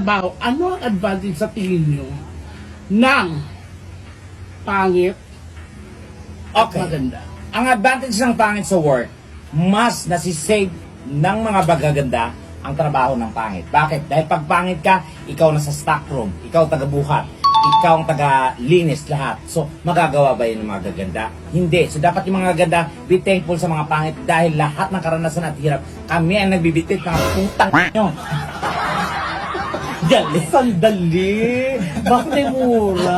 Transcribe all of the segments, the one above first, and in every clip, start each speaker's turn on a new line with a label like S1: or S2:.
S1: Ano ang advantage sa tingin nyo ng pangit at
S2: Okay.
S1: maganda?
S2: Ang advantage ng pangit sa work, mas nasisave ng mga bagaganda ang trabaho ng pangit. Bakit? Dahil pag pangit ka, ikaw na sa stock room, ikaw taga-buhat, ikaw ang taga-linis lahat. So, magagawa ba yun ng mga gaganda? Hindi. So, dapat yung mga gaganda, be thankful sa mga pangit dahil lahat ng karanasan at hirap, kami ang nagbibitit ng putang nyo. Galing.
S3: Sandali! Bakit may mura?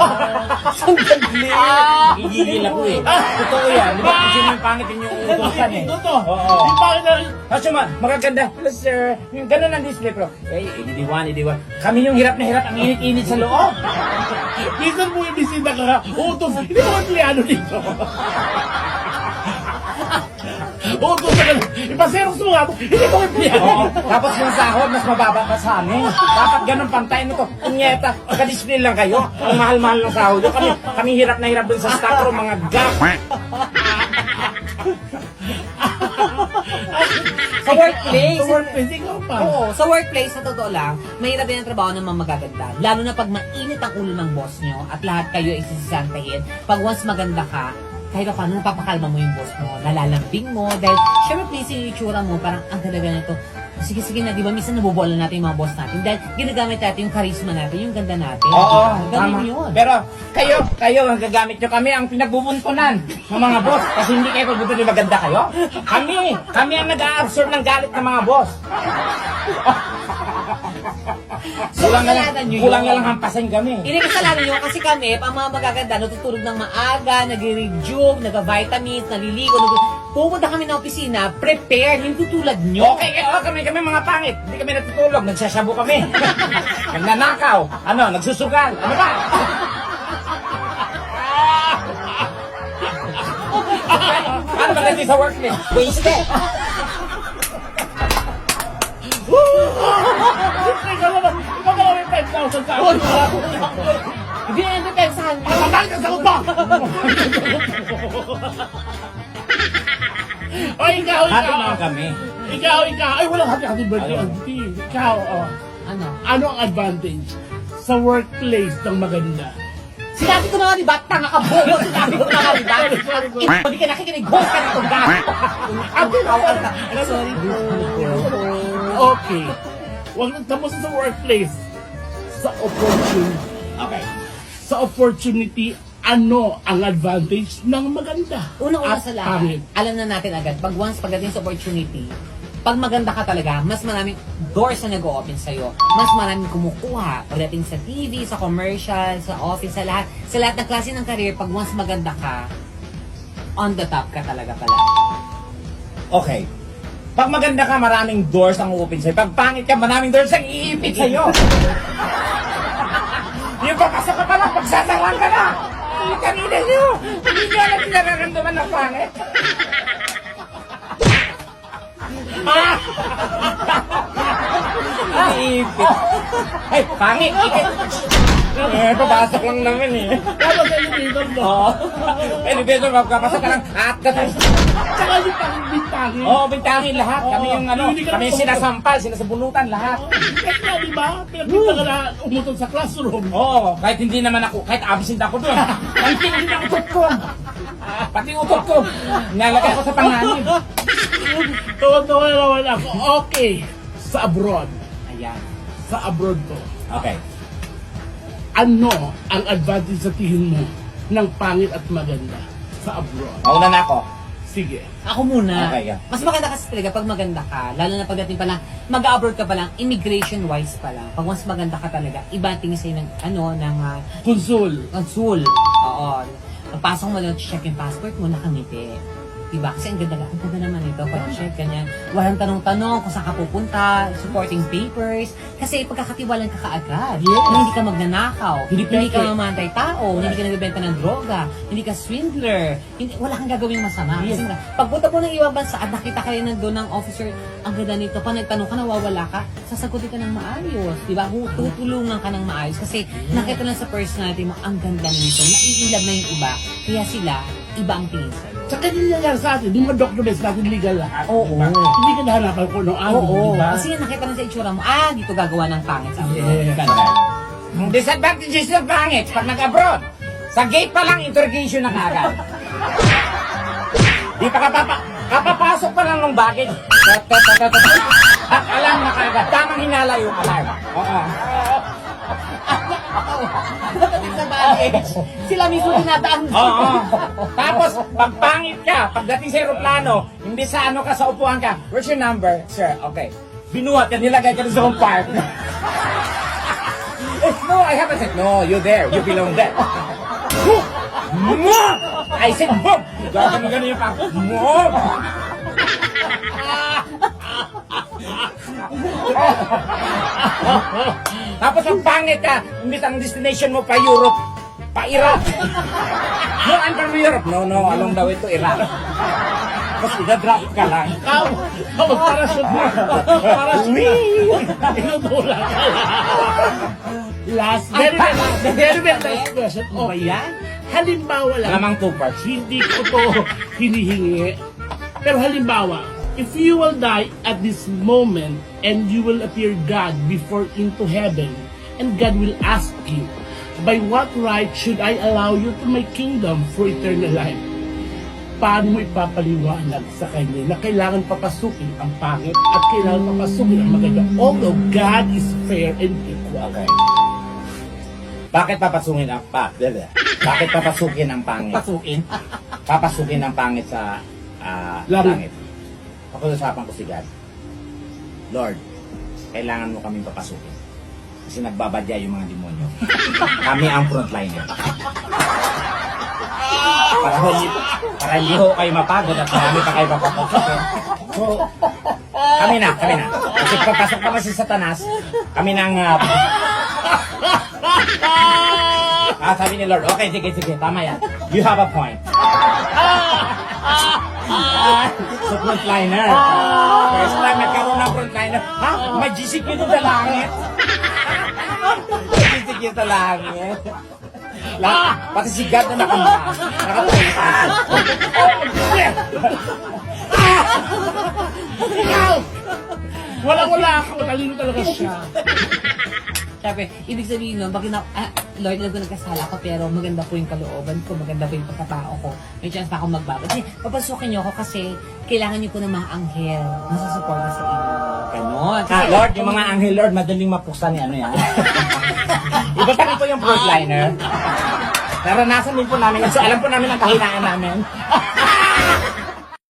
S3: Sandali!
S2: Gigigil ako eh. Totoo yan. Di ba? Kasi yung pangit yun yung utusan eh.
S1: Totoo.
S2: Oo.
S1: Yung pangit na
S2: Kasi magaganda. Hello sir. Yung ganun ang display pero. Idiwan. Kami yung hirap na hirap. Ang init-init sa loob.
S1: minsan mo ibisita ka, utos, hindi mo empleyado dito. Utos ka na, ipaseros mo nga, hindi mo empleyado.
S2: Oo. Tapos yung sahod, mas mababa pa sa amin. Dapat ganun pantay mo to. Punyeta. Pagka-display lang kayo. Ang mahal-mahal ng sahod. Kami hirap na hirap dun sa stock room. Mga gap.
S3: Sa workplace.
S1: Sa workplace, ikaw pa.
S3: Oo, sa workplace, sa totoo lang, mahirap din ang trabaho ng mga magaganda. Lalo na pag mainit ang ulo ng boss nyo at lahat kayo ay sisisantahin. Pag once maganda ka, kahit pa paano napapakalma mo yung boss mo, nalalambing mo, dahil syempre pleasing yung itsura mo, parang ang ganda nito. Sige na, di ba? Minsan nabubola natin yung mga boss natin dahil ginagamit natin yung charisma natin, yung ganda natin.
S2: Oo,
S3: Ganun
S2: tama.
S3: yun.
S2: Pero kayo ang gagamit nyo. Kami ang pinagbubuntunan ng mga boss. Kasi hindi kayo pagbubuntunan maganda kayo. Kami ang nag-a-absorb ng galit ng mga boss. Kulang na
S3: kasalanan nyo
S2: kulang
S3: yun.
S2: na lang hampasan kami.
S3: Hindi kasalanan nyo kasi kami, pang mga magaganda, natutulog ng maaga, nag-rejuve, nag-vitamins, naliligo, pumunta kami ng opisina, prepared, hindi tulad nyo.
S2: Okay, kami mga pangit. Hindi kami natutulog, nagsasabu kami. Nagnanakaw, nagsusugal, ano ba? Ano ba natin sa workplace? Wasted.
S1: Ikaw naman, ikaw naman may 5,000 sa akin.
S3: Hindi na depensahan mo.
S1: Patay ka sa utak! O ikaw.
S2: Happy naman kami.
S1: Ikaw. Ay, walang happy birthday,
S2: Ayun.
S1: auntie. Ikaw,
S3: Ano?
S1: ano ang advantage sa workplace ng maganda?
S3: Sinabi ko na nga, di ba? Tanga ka, bobo! Sinabi ko na nga, di ba? Hindi ka nakikinig. Go ka nito, gato! Sorry po.
S1: Okay. Huwag nang tapos sa workplace. Sa opportunity.
S2: Okay.
S1: Sa opportunity, ano ang advantage ng maganda?
S3: Unang-una
S1: at
S3: sa lahat,
S1: pangit?
S3: alam na natin agad, pag once pagdating sa opportunity, pag maganda ka talaga, mas maraming doors na nag-o-open sa'yo. Mas maraming kumukuha. Pagdating sa TV, sa commercial, sa office, sa lahat ng klase ng career, pag once maganda ka, on the top ka talaga pala.
S2: Okay. Pag maganda ka, maraming doors ang uupin sa'yo. Pag pangit ka, maraming doors ang iipit sa'yo. Yung papasok ka pa lang, pagsasarang ka na. Yung kanina nyo. Hindi nyo alam sinararamdaman ng pangit. Iipit. Ay, pangit. Papasok lang naman eh.
S1: Tapos sa elevator mo.
S2: Oo. Elevator, magkapasok ka lang. At
S1: Tsaka yung pang-bintangin.
S2: Oo, bintangin lahat. Kami yung kami yung sinasampal, sinasabunutan lahat.
S1: Kasi nga, di ba? Pinagkita ka na umutol sa classroom.
S2: Oo, kahit hindi naman ako, kahit absent ako doon. Kahit hindi na utot ko. Pati utot ko. Nalagay ko sa panganib.
S1: Tawa-tawa naman ako. Okay. Sa abroad.
S2: Ayan.
S1: Sa abroad to.
S2: Okay.
S1: Ano ang advantage sa tingin mo ng pangit at maganda sa abroad?
S2: Mauna na ako.
S1: Sige.
S3: Ako muna.
S2: Okay, yeah.
S3: Mas maganda kasi talaga pag maganda ka, lalo na pagdating pa lang, mag-abroad ka pa lang, immigration-wise pa lang. Pag mas maganda ka talaga, iba ang tingin sa'yo ng,
S1: Konsul.
S3: consul. Oo. Pagpasok mo doon, check yung passport mo, nakangiti. Diba? Kasi ang ganda naman ito. Pag-check, ganyan. Walang tanong-tanong kung saan ka pupunta, supporting papers. Kasi pagkakatiwalan ka kaagad.
S1: Yes.
S3: Na hindi ka magnanakaw.
S1: Hindi
S3: Hindi ka
S1: peke.
S3: mamantay tao. Hindi ka nagbebenta ng droga. Hindi ka swindler. Wala kang gagawing masama.
S1: Yes.
S3: Kasi nga, pagpunta mo ng ibang bansa at nakita kayo nandun ng officer, ang ganda nito, pag nagtanong ka, nawawala ka, sasagutin ka ng maayos. Diba? Tutulungan ka ng maayos. Kasi nakita lang sa personality mo, ang ganda nito. Naiilab na yung iba. Kaya sila, iba ang tingin sa'yo.
S1: Sa kanila lang sa atin, yung mga documents natin legal lahat.
S3: Oo.
S1: Diba? Hindi ka nahanapan ko nung ano,
S3: Oo.
S1: di ba?
S3: Kasi nakita na sa itsura mo, dito gagawa ng pangit sa abroad.
S1: Yes.
S3: Ganda.
S2: Ang disadvantages ng pangit pag nag-abroad. Sa gate pa lang, interrogation na kaagad. Di pa kapapasok pa lang ng baggage. At alam na kaagad, tamang hinala yung alarm. Oo.
S3: Sa baggage, sila mismo dinadaan.
S2: Oo. Tapos, pag pangit ka, pagdating sa aeroplano, hindi sa ano ka, sa upuan ka, where's your number? Sir, okay. Binuhat ka, nilagay ka sa home park. No, I haven't said, no, you there, you belong there. Move! I said, move! Gano'n yung pang, move! Tapos ang pangit ka, imbis ang destination mo pa Europe, pa Iraq. No, I'm from Europe. No, along the way to Iraq. Tapos idadrop ka lang.
S1: Kapag parashoot mo. Parashoot. Inutula ka lang. Last, very last question.
S3: Ano ba yan?
S1: Halimbawa lang,
S2: Lamang two parts.
S1: hindi ko to hinihingi. Pero halimbawa, if you will die at this moment and you will appear God before into heaven, and God will ask you, by what right should I allow you to my kingdom for eternal life? Paano mo ipapaliwanag sa kanya na kailangan papasukin ang pangit at kailangan papasukin ang maganda? Although God is fair and equal.
S2: Okay. Bakit papasukin ang Bakit papasukin ang pangit?
S3: Pasukin.
S2: Papasukin ang pangit sa
S1: Langit.
S2: langit. Pag-usapan ko si God. Lord, kailangan mo kaming papasukin. Kasi nagbabadya yung mga demonyo. Kami ang frontliner. Para hindi ho kayo mapagod at marami pa kayo papapasukin. So, kami na. Kasi pagpasok pa si Satanas, kami nang sabi ni Lord, okay, sige, tama yan. You have a point. So, frontliner. First time nagkaroon ng frontliner. Ha? May GCQ doon sa langit? May GCQ sa langit? Pati si God na nakatayo.
S1: Ikaw! Wala ako. Talino talaga siya.
S3: Sabi, ibig sabihin nun, Lord, alam ko nagkasala ko, pero maganda po yung kalooban ko, maganda po yung pagkatao ko. May chance pa akong magbago. Kasi, papasukin niyo ako kasi kailangan niyo po ng mga anghel na sasuporta sa inyo. Ganon.
S2: Lord, yung mga anghel, Lord, madaling mapuksan ni ano yan. Iba pa rin po yung frontliner. Naranasan din po namin. So, alam po namin ang kahinaan namin.